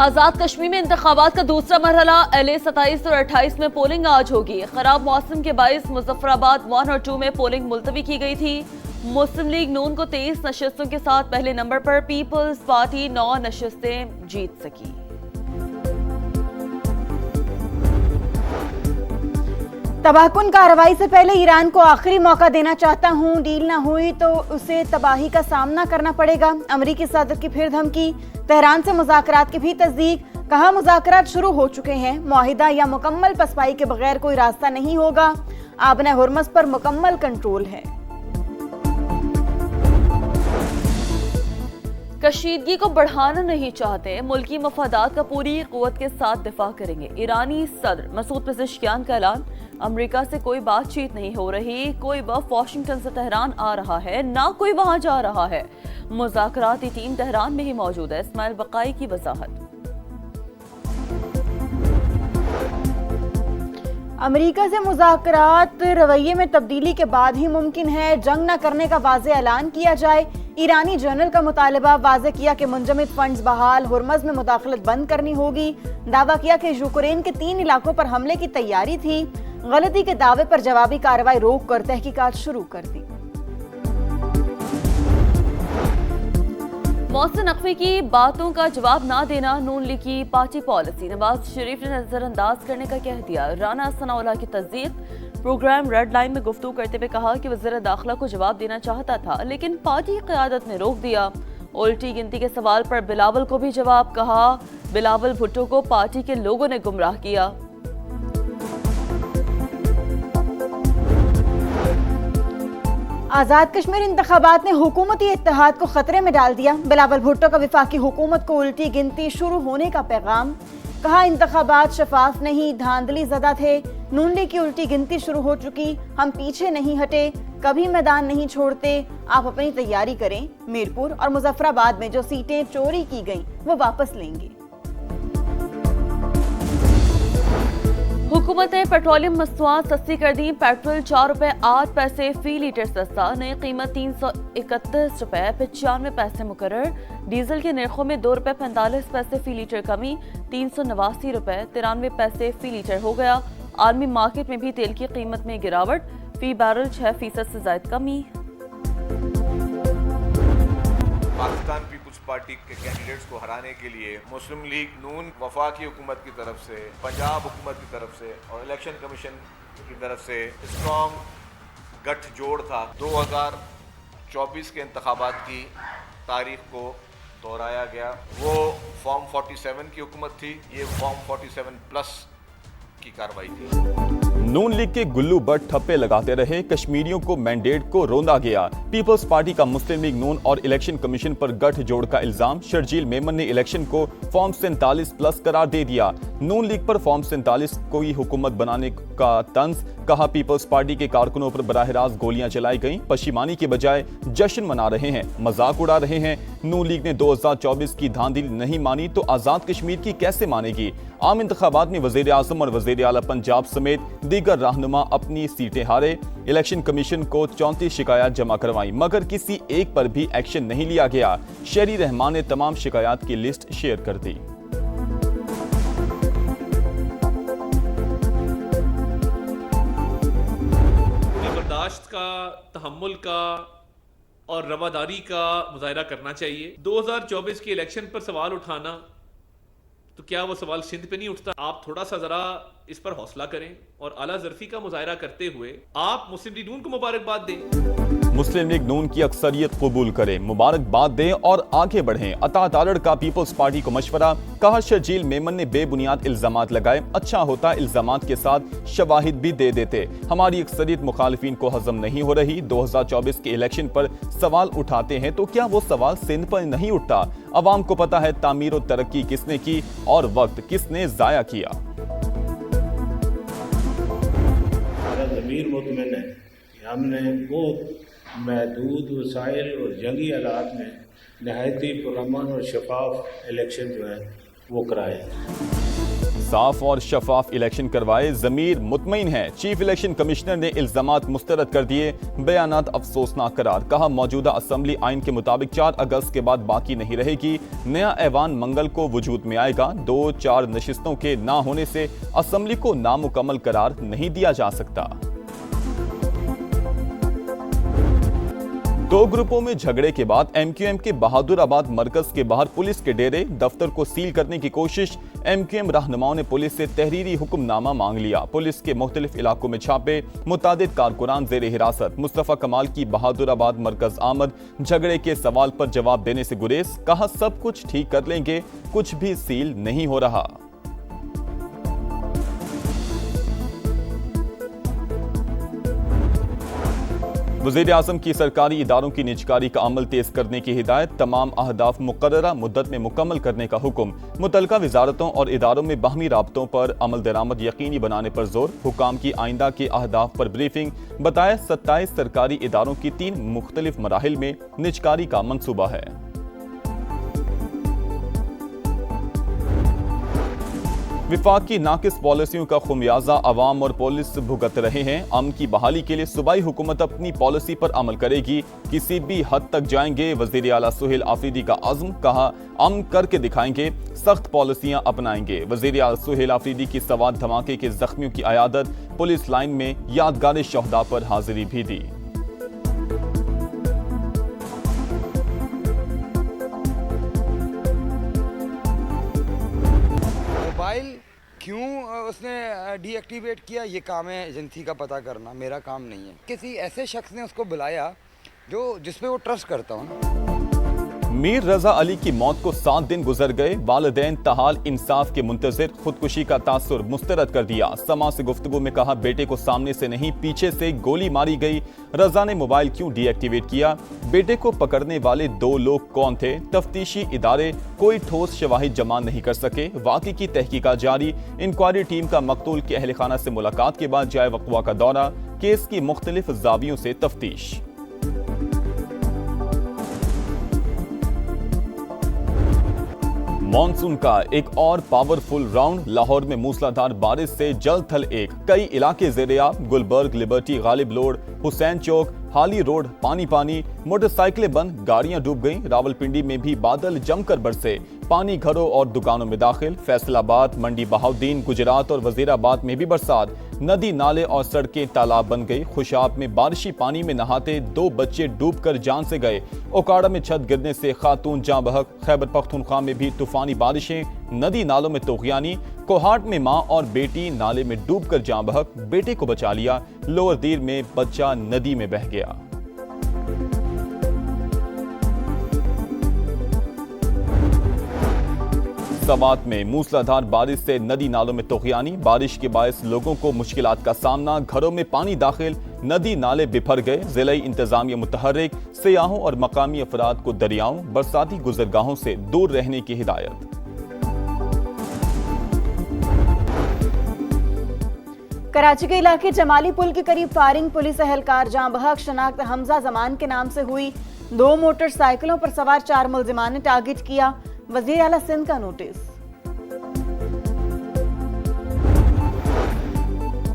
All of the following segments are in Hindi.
आजाद कश्मीर में इंतखाबात का दूसरा मरहला LA 27 और 28 में पोलिंग आज होगी। खराब मौसम के बाइस मुजफ्फराबाद 1 और 2 में पोलिंग मुलतवी की गई थी। मुस्लिम लीग नून को 23 नशस्तों के साथ पहले नंबर पर, पीपल्स पार्टी 9 नशस्तें जीत सकी। तबाहकुन कार्रवाई से पहले ईरान को आखिरी मौका देना चाहता हूं, डील ना हुई तो उसे तबाही का सामना करना पड़ेगा। अमेरिकी सदर की फिर धमकी, तेहरान से मुज़ाकरात की भी तस्दीक, कहा मुज़ाकरात शुरू हो चुके हैं, मुआहिदा या मुकम्मल पसपाई के बगैर कोई रास्ता नहीं होगा। आबने हुर्मस पर मुकम्मल कंट्रोल है। कशीदगी को बढ़ाना नहीं चाहते, मुल्की मफादात का पूरी कुव्वत के साथ दिफा करेंगे। ईरानी सदर मसूद पेज़ेश्कियान का ऐलान, अमेरिका से कोई बातचीत नहीं हो रही, कोई वफ़द वाशिंगटन से तेहरान आ रहा है, ना कोई वहां जा रहा है। मुज़ाकराती टीम तेहरान में ही मौजूद है। इस्माइल बकाई की वजाहत। अमेरिका से मुज़ाकरात रवैये में तब्दीली के बाद ही मुमकिन है, जंग न करने का वाज़े ऐलान किया जाए। ईरानी जनरल का मुतालबा, वाज़े किया कि मुंजमद फंड्स बहाल, हुर्मज़ में मुदाखलत बंद करनी होगी। दावा किया कि यूक्रेन के 3 इलाकों पर हमले की तैयारी थी। गलती के दावे पर जवाबी कार्रवाई रोक कर तहकीकात शुरू कर दी। मौसम नकवी की बातों का जवाब ना देना नून लीग की पार्टी पॉलिसी, नवाज शरीफ ने नजरअंदाज करने का कह दिया। राना सनाउल्लाह की तस्दीक, प्रोग्राम रेड लाइन में गुफ्तगू करते हुए कहा कि वज़ीर दाखिला को जवाब देना चाहता था लेकिन पार्टी क़यादत ने रोक दिया। उल्टी गिनती के सवाल पर बिलावल को भी जवाब, कहा बिलावल भुट्टो को पार्टी के लोगों ने गुमराह किया। आजाद कश्मीर इंतखाबात ने हुकूमती इत्तेहाद को खतरे में डाल दिया। बिलावल भुट्टो का वफाकी हुकूमत को उल्टी गिनती शुरू होने का पैगाम, कहा इंतखाबात शफाफ नहीं, धांधली ज़दा थे। नून लीग की उल्टी गिनती शुरू हो चुकी, हम पीछे नहीं हटे, कभी मैदान नहीं छोड़ते। आप अपनी तैयारी करें, मीरपुर और मुजफ्फराबाद में जो सीटें चोरी की गईं वो वापस लेंगे। हुकूमत ने पेट्रोलियम मसनूआत सस्ती कर दी। पेट्रोल 4 रुपए 8 पैसे फी लीटर सस्ता, नई कीमत 331 रुपए 95 पैसे मुकर्रर। डीजल के निर्खों में 2 रुपए 45 पैसे फी लीटर कमी, 389 रुपए 93 पैसे फी लीटर हो गया। आलमी मार्केट में भी तेल की कीमत में गिरावट, फी बैरल 6% से ज्यादा कमी। पाकिस्तान पीपुल्स पार्टी के कैंडिडेट्स को हराने के लिए मुस्लिम लीग नून वफाकी हुकूमत की तरफ से, पंजाब हुकूमत की तरफ से और इलेक्शन कमीशन की तरफ से स्ट्रॉन्ग गठजोड़ था। 2024 के इंतखाबात की तारीख को दोहराया गया। वो फॉर्म 47 की हुकूमत थी, ये फॉर्म 47 प्लस की कार्रवाई थी। नून लीग के गुल्लू बट ठप्पे लगाते रहे, कश्मीरियों को मैंडेट को रोंदा गया। पीपल्स पार्टी का मुस्लिम लीग नून और इलेक्शन कमीशन पर गठजोड़ का इल्जाम, शर्जील मेमन ने इलेक्शन को फॉर्म 47 प्लस करार दे दिया। नून लीग पर फॉर्म 47 कोई हुकूमत बनाने का तंज, कहा पीपल्स पार्टी के कारकुनों पर बराह रास्त गोलियां चलाई गईं, पशिमानी के बजाय जश्न मना रहे हैं, मजाक उड़ा रहे हैं। नून लीग ने 2024 की धांधली नहीं मानी तो आजाद कश्मीर की कैसे मानेगी। आम इंतखाबात में वजीर आजम और वजीर आला पंजाब समेत दीगर रहनुमा अपनी सीटें हारे। इलेक्शन कमीशन को 34 शिकायत जमा करवाई मगर किसी एक पर भी एक्शन नहीं लिया गया। शेरी रहमान ने तमाम शिकायत की लिस्ट शेयर कर दी। बर्दाश्त का, तहम्मुल का और रवादारी का मुजाहिरा करना चाहिए। 2024 के इलेक्शन पर सवाल उठाना तो क्या वो सवाल सिंध पे नहीं उठता? आप थोड़ा सा जरा इस पर हौसला करें और आला ज़र्फी का मुजाहिरा करते हुए आप मुस्लिम लीग नून को मुबारकबाद दें। मुस्लिम लीग नून की अक्सरियत कबूल करें, मुबारकबाद दें और आगे बढ़ें। अता तारड़ का पीपल्स पार्टी को मशवरा, कहा शर्जील मेमन ने बेबुनियाद इल्जामात लगाए, अच्छा होता इल्जामात के साथ शवाहिद भी दे देते। हमारी अक्सरियत मुखालिफिन को हजम नहीं हो रही। 2024 के इलेक्शन पर सवाल उठाते हैं तो क्या वो सवाल सिंध पर नहीं उठता? अवाम को पता है तामीर और तरक्की किसने की और वक्त किसने जाया किया। ज़मीर मुतमिन है कि हमने बहुत महदूद वसाइल और जंगी हालात में नहायती पुरअमन और शफाफ इलेक्शन जो है वो कराए। साफ और शफाफ इलेक्शन करवाए, जमीर मुतमईन है। चीफ इलेक्शन कमिश्नर ने इल्जामात मुस्तरद कर दिए, बयानात अफसोसनाक करार। कहा मौजूदा असम्बली आइन के मुताबिक 4 अगस्त के बाद बाकी नहीं रहेगी। नया ऐवान मंगल को वजूद में आएगा। 2-4 नशिस्तों के ना होने से असम्बली को नामुकम्मल करार नहीं दिया जा सकता। 2 ग्रुपों में झगड़े के बाद एमक्यूएम के बहादुराबाद मरकज के बाहर पुलिस के डेरे दफ्तर को सील करने की कोशिश। एमक्यूएम रहनुमाओं ने पुलिस से तहरीरी हुक्मनामा मांग लिया। पुलिस के मुख्तलिफ इलाकों में छापे, मुतादिद कारकुनान जेर हिरासत। मुस्तफा कमाल की बहादुराबाद मरकज आमद, झगड़े के सवाल पर जवाब देने से गुरेज। कहा सब कुछ ठीक कर लेंगे, कुछ भी सील नहीं हो रहा। वज़ीर आज़म की सरकारी इदारों की निजकारी का अमल तेज करने की हिदायत। तमाम अहदाफ मुकर्ररा मुद्दत में मुकम्मल करने का हुक्म। मुतल्लिका वजारतों और इदारों में बाहमी राबतों पर अमल दरामद यकीनी बनाने पर जोर। हुकाम की आइंदा के अहदाफ पर ब्रीफिंग। बताया 27 सरकारी इदारों की 3 मुख्तलिफ मराहिल में निजकारी का मंसूबा है। विफाक की नाकिस पॉलिसियों का खुमियाजा अवाम और पुलिस भुगत रहे हैं। अमन की बहाली के लिए सूबाई हुकूमत अपनी पॉलिसी पर अमल करेगी, किसी भी हद तक जाएंगे। वज़ीर आला सुहेल आफरीदी का अज़्म। कहा अमन करके दिखाएंगे, सख्त पॉलिसियां अपनाएंगे। वज़ीर आला सुहेल आफरीदी की सवात धमाके के जख्मियों की अयादत। पुलिस लाइन में यादगार शहदा पर हाजिरी भी दी। मोबाइल क्यों उसने डीएक्टिवेट किया, ये काम है एजेंसी का पता करना, मेरा काम नहीं है। किसी ऐसे शख्स ने उसको बुलाया जिस पे वो ट्रस्ट करता हूँ ना। मीर रजा अली की मौत को 7 दिन गुजर गए। वालिदैन तहाल इंसाफ के मुंतजिर। खुदकुशी का तासुर मुस्तरद कर दिया। समा से गुफ्तगू में कहा बेटे को सामने से नहीं पीछे से गोली मारी गई। रजा ने मोबाइल क्यों डीएक्टिवेट किया? बेटे को पकड़ने वाले 2 लोग कौन थे? तफ्तीशी इदारे कोई ठोस शवाहिद जमा नहीं कर सके। वाक़ई की तहकीकात जारी। इंक्वायरी टीम का मकतूल के अहल खाना से मुलाकात के बाद जाए वक़्वा का दौरा। केस की मुख्तलिफ ज़ावियों से तफ्तीश। मॉनसून का एक और पावरफुल राउंड। लाहौर में मूसलाधार बारिश से जल थल एक। कई इलाके ज़ेरे-आब। गुलबर्ग, लिबर्टी, गालिब रोड, हुसैन चौक, हाली रोड पानी पानी। मोटरसाइकिलें बंद, गाड़ियां डूब गईं। रावलपिंडी में भी बादल जमकर बरसे। पानी घरों और दुकानों में दाखिल। फैसलाबाद, मंडी बहाउद्दीन, गुजरात और वजीराबाद में भी बरसात। नदी नाले और सड़कें तालाब बन गई। खुशाब में बारिशी पानी में नहाते 2 बच्चे डूबकर जान से गए। ओकाड़ा में छत गिरने से खातून जाँ बहक। खैबर पख्तूनख्वा में भी तूफानी बारिशें, नदी नालों में तोग़यानी। कोहाट में मां और बेटी नाले में डूबकर जाँ बहक, बेटे को बचा लिया। लोअर दीर में बच्चा नदी में बह गया। सवात में मूसलाधार बारिश से नदी नालों में तोग़यानी। बारिश के बायस लोगों को मुश्किलात का सामना। घरों में पानी दाखिल, नदी नाले बिफर गए। ज़िलाई इंतजामिया मुतहर्रिक। सियाहों और मकामी अफराद को दरियाओं, बरसाती गुजरगाहों से दूर रहने की हिदायत। कराची के इलाके जमाली पुल के करीब फायरिंग। पुलिस एहलकार जाँ बहक। शनाख्त हमजा जमान के नाम से हुई। 2 मोटरसाइकिलों पर सवार 4 मुल्जिमान ने टारगेट किया। वज़ीर आला सिंध का नोटिस।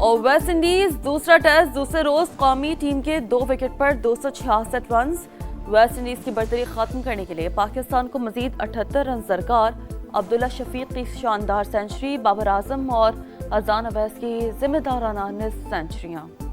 और वेस्ट इंडीज दूसरा टेस्ट दूसरे रोज कौमी टीम के 2 विकेट पर 266 रन। वेस्ट इंडीज की बर्तरी खत्म करने के लिए पाकिस्तान को मजीद 78 रन दरकार। अब्दुल्ला शफीक की शानदार सेंचुरी, बाबर आजम और अजान अवैस की जिम्मेदाराना निस्फ सेंचुरियां।